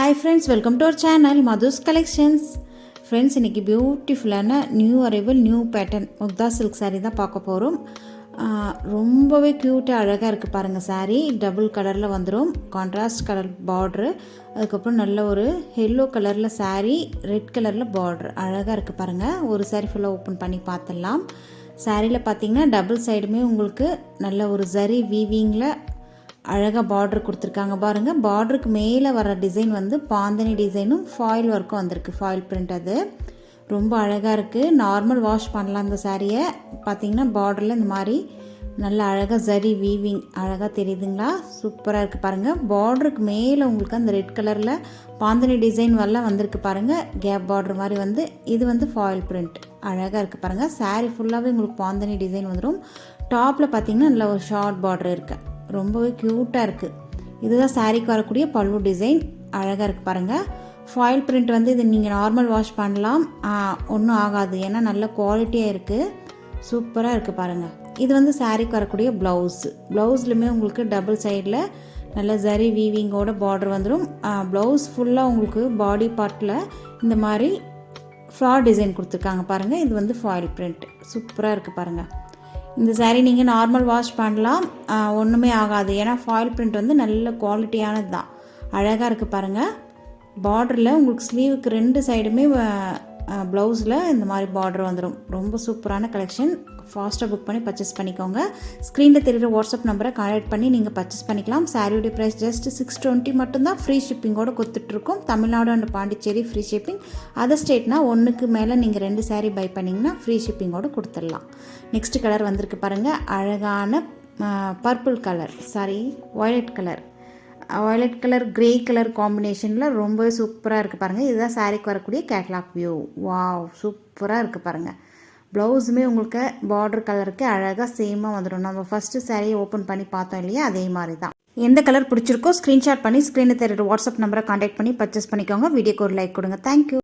Hi friends, welcome to our channel Madhu's Collections. Friends, இன்னைக்கு பியூட்டிஃபுல்லான new arrival new pattern Mukta silk saree தான் பார்க்க போகிறோம். ரொம்பவே க்யூட்டாக அழகாக இருக்குது பாருங்கள். saree டபுள் கலரில் வந்துடும், கான்ட்ராஸ்ட் கலர் பார்ட்ரு, அதுக்கப்புறம் நல்ல ஒரு எல்லோ கலரில் saree, ரெட் கலரில் பார்ட்ரு அழகாக இருக்குது பாருங்கள். ஒரு saree ஃபுல்லாக ஓப்பன் பண்ணி பார்த்துடலாம். சாரியில் பார்த்தீங்கன்னா டபுள் சைடுமே உங்களுக்கு நல்ல ஒரு ஜரி வீவிங்கில் அழகாக பார்டர் கொடுத்துருக்காங்க பாருங்கள். பார்டருக்கு மேலே வர டிசைன் வந்து பாந்தனி டிசைனும் ஃபாயில் ஒர்க்கும் வந்திருக்கு, ஃபாயில் பிரிண்ட். அது ரொம்ப அழகாக இருக்குது. நார்மல் வாஷ் பண்ணலாம் இந்த சாரியை. பார்த்தீங்கன்னா பார்டரில் இந்த மாதிரி நல்ல அழகாக ஜரி வீவிங் அழகாக தெரியுதுங்களா, சூப்பராக இருக்குது பாருங்கள். பார்டருக்கு மேலே உங்களுக்கு அந்த ரெட் கலரில் பாந்தனி டிசைன் வரலாம் வந்திருக்கு பாருங்கள். கேப் பார்டர் மாதிரி வந்து இது வந்து ஃபாயில் பிரிண்ட் அழகாக இருக்குது பாருங்கள். சாரீ ஃபுல்லாகவே உங்களுக்கு பாந்தனி டிசைன் வந்துடும். டாப்பில் பார்த்தீங்கன்னா நல்ல ஒரு ஷார்ட் பார்டர் இருக்குது, ரொம்பவே க்யூட்டாக இருக்குது. இதுதான் சாரீக்கு வரக்கூடிய பல்லு டிசைன், அழகாக இருக்குது பாருங்கள். ஃபாயில் பிரிண்ட் வந்து இது நீங்கள் நார்மல் வாஷ் பண்ணலாம், ஒன்றும் ஆகாது, ஏன்னா நல்ல குவாலிட்டியாக இருக்குது, சூப்பராக இருக்குது பாருங்கள். இது வந்து சாரீக்கு வரக்கூடிய ப்ளவுஸ்லையுமே உங்களுக்கு டபுள் சைடில் நல்ல ஜரி வீவிங்கோட பார்டர் வந்துடும். ப்ளவுஸ் ஃபுல்லாக உங்களுக்கு பாடி பார்ட்டில் இந்த மாதிரி ஃப்ளார் டிசைன் கொடுத்துருக்காங்க பாருங்கள். இது வந்து ஃபாயில் பிரிண்ட் சூப்பராக இருக்குது பாருங்கள். இந்த சாரீ நீங்கள் நார்மல் வாஷ் பண்ணலாம், ஒன்றுமே ஆகாது, ஏன்னா ஃபாயில் பிரிண்ட் வந்து நல்ல குவாலிட்டியானது தான், அழகாக இருக்குது பாருங்கள். பார்டரில் உங்களுக்கு ஸ்லீவுக்கு ரெண்டு சைடுமே ப்ளவுஸில் இந்த மாதிரி பார்டர் வந்துடும். ரொம்ப சூப்பரான கலெக்ஷன். ஃபாஸ்ட்டாக புக் பண்ணி பர்ச்சேஸ் பண்ணிக்கோங்க. ஸ்க்ரீனில் தெரிகிற வாட்ஸ்அப் நம்பரை கான்டாக்ட் பண்ணி நீங்கள் பர்ச்சேஸ் பண்ணிக்கலாம். சாரியோடைய ப்ரைஸ் ஜஸ்ட் 620 மட்டும்தான். ஃப்ரீ ஷிப்பிங்கோடு கொடுத்துட்ருக்கோம். Tamil Nadu and Pondicherry free shipping. Other ஸ்டேட்னா ஒன்றுக்கு மேலே நீங்கள் 2 சாரீ பை பண்ணிங்கன்னா ஃப்ரீ ஷிப்பிங்கோடு கொடுத்துடலாம். நெக்ஸ்ட் கலர் வந்திருக்கு பாருங்கள், அழகான purple colour, sorry violet colour grey colour காம்பினேஷனில் ரொம்பவே சூப்பராக இருக்குது பாருங்கள். இதுதான் சாரீக்கு வரக்கூடிய கேட்லாக் வியூ. வாவ், சூப்பராக இருக்குது பாருங்கள். ப்ளவுஸுமே உங்களுக்கு பார்டர் கலருக்கு அழகாக சேமாக வந்துடும். நம்ம ஃபஸ்ட்டு சாரியை ஓப்பன் பண்ணி பார்த்தோம் இல்லையா, அதே மாதிரி தான். எந்த கலர் பிடிச்சிருக்கோ ஸ்க்ரீன்ஷாட் பண்ணி ஸ்க்ரீனில் தெரியுற வாட்ஸ்அப் நம்பரை கான்டாக்ட் பண்ணி பர்ச்சேஸ் பண்ணிக்கோங்க. வீடியோக்கு ஒரு லைக் கொடுங்க. தேங்க்யூ.